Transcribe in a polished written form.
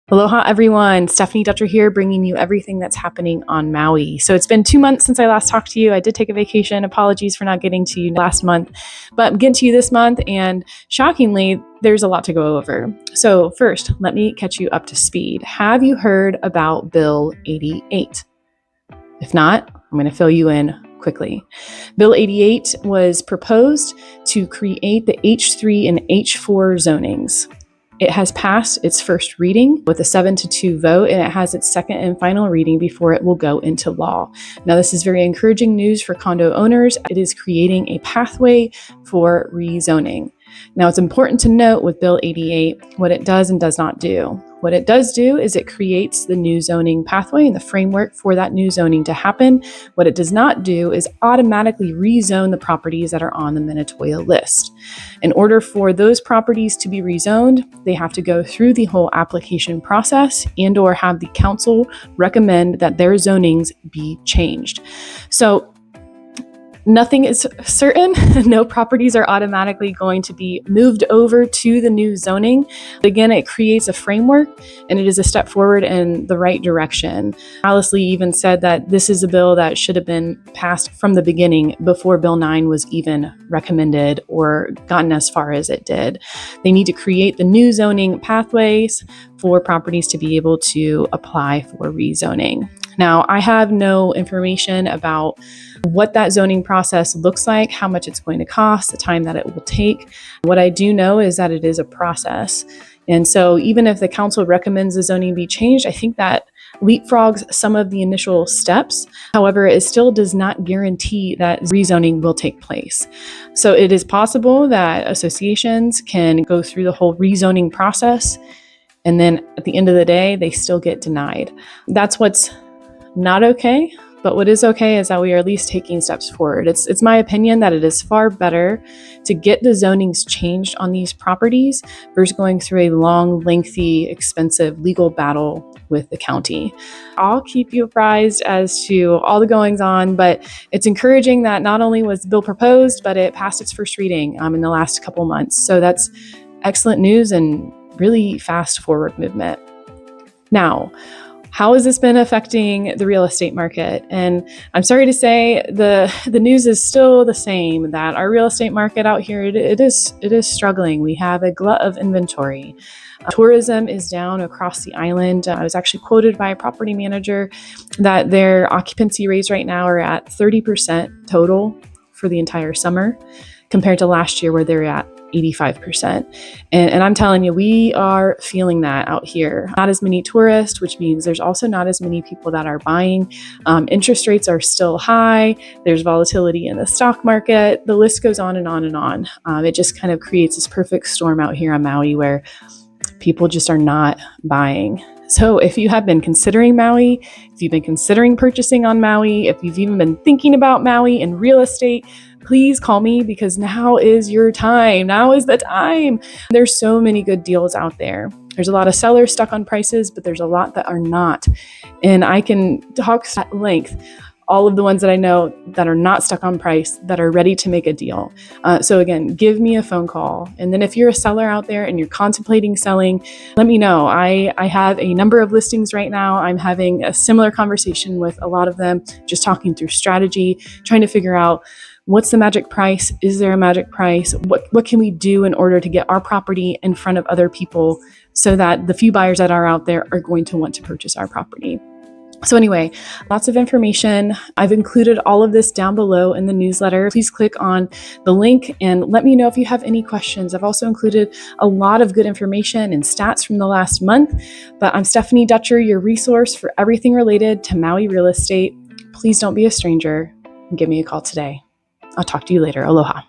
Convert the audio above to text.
Aloha, everyone. Stephanie Dutcher here, bringing you everything that's happening on Maui. So it's been 2 months since I last talked to you. I did take a vacation. Apologies for not getting to you last month, but I'm getting to you this month. And shockingly, there's a lot to go over. So first, let me catch you up to speed. Have you heard about Bill 88? If not, I'm going to fill you in quickly. Bill 88 was proposed to create the H-3 and H-4 zonings. It has passed its first reading with a 7-2 vote, and it has its second and final reading before it will go into law. Now, this is very encouraging news for condo owners. It is creating a pathway for rezoning. Now, it's important to note with Bill 88 what it does and does not do. What it does do is it creates the new zoning pathway and the framework for that new zoning to happen. What it does not do is automatically rezone the properties that are on the Minatoia list. In order for those properties to be rezoned, they have to go through the whole application process and or have the council recommend that their zonings be changed. So nothing is certain. No properties are automatically going to be moved over to the new zoning. Again, it creates a framework and it is a step forward in the right direction. Alice Lee even said that this is a bill that should have been passed from the beginning before Bill 9 was even recommended or gotten as far as it did. They need to create the new zoning pathways for properties to be able to apply for rezoning. Now, I have no information about what that zoning process looks like, how much it's going to cost, the time that it will take. What I do know is that it is a process. And so even if the council recommends the zoning be changed, I think that leapfrogs some of the initial steps. However, it still does not guarantee that rezoning will take place. So it is possible that associations can go through the whole rezoning process, and then at the end of the day, they still get denied. That's what's not okay, but what is okay is that we are at least taking steps forward. It's my opinion that it is far better to get the zonings changed on these properties versus going through a long, lengthy, expensive legal battle with the county. I'll keep you apprised as to all the goings on, but it's encouraging that not only was the bill proposed, but it passed its first reading in the last couple months. So that's excellent news and really fast forward movement. Now, how has this been affecting the real estate market? And I'm sorry to say the news is still the same, that our real estate market out here, it is struggling. We have a glut of inventory. Tourism is down across the island. I was actually quoted by a property manager that their occupancy rates right now are at 30% total for the entire summer compared to last year where they're at 85%. And I'm telling you, we are feeling that out here. Not as many tourists, which means there's also not as many people that are buying. Interest rates are still high. There's volatility in the stock market. The list goes on and on and on. It just kind of creates this perfect storm out here on Maui where people just are not buying. So if you have been considering Maui, if you've been considering purchasing on Maui, if you've even been thinking about Maui and real estate, please call me because now is your time. Now is the time. There's so many good deals out there. There's a lot of sellers stuck on prices, but there's a lot that are not. And I can talk at length all of the ones that I know that are not stuck on price, that are ready to make a deal. So again, give me a phone call. And then if you're a seller out there and you're contemplating selling, let me know. I have a number of listings right now. I'm having a similar conversation with a lot of them, just talking through strategy, trying to figure out what's the magic price? Is there a magic price? What can we do in order to get our property in front of other people so that the few buyers that are out there are going to want to purchase our property? So anyway, lots of information. I've included all of this down below in the newsletter. Please click on the link and let me know if you have any questions. I've also included a lot of good information and stats from the last month. But I'm Stephanie Dutcher, your resource for everything related to Maui real estate. Please don't be a stranger and give me a call today. I'll talk to you later. Aloha.